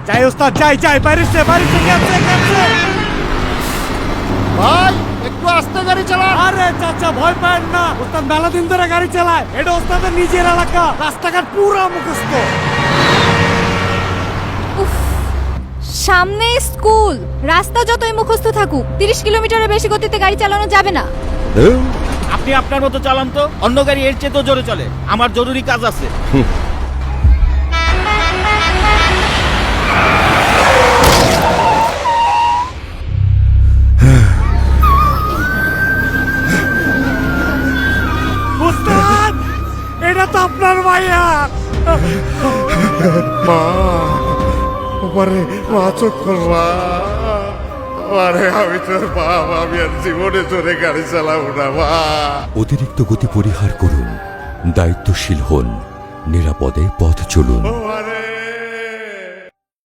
যাই ওস্তাদ, যাই যাই, বাইরেছে ক্যাপছে। ভাই একটু আস্তে গাড়ি চালান। আরে চাচা ভয় পায় না, ওস্তাদ মেলা দিন ধরে গাড়ি চালায়, এটা ওস্তাদের নিজের এলাকা, রাস্তাঘাট পুরো মুখস্থ। সামনে স্কুল, রাস্তা যতই মুখস্থ থাকুক 30 কিলোমিটারের বেশি গতিতে গাড়ি চালানো যাবে না। আপনি আপনার মতো চালান তো, অন্য গাড়ি এর চেয়ে তো জোরে চলে, আমার জরুরি কাজ আছে। ওস্তাদ এটা তো আপনার মাইয়া। মা ওপারে মা চোখ খোলা। আরে আমি তোর বাপ, আমি আর জীবনে জোরে গাড়ি চালাবো না মা। অতিরিক্ত গতি পরিহার করুন, দায়িত্বশীল হন, নিরাপদে পথ চলুন। আরে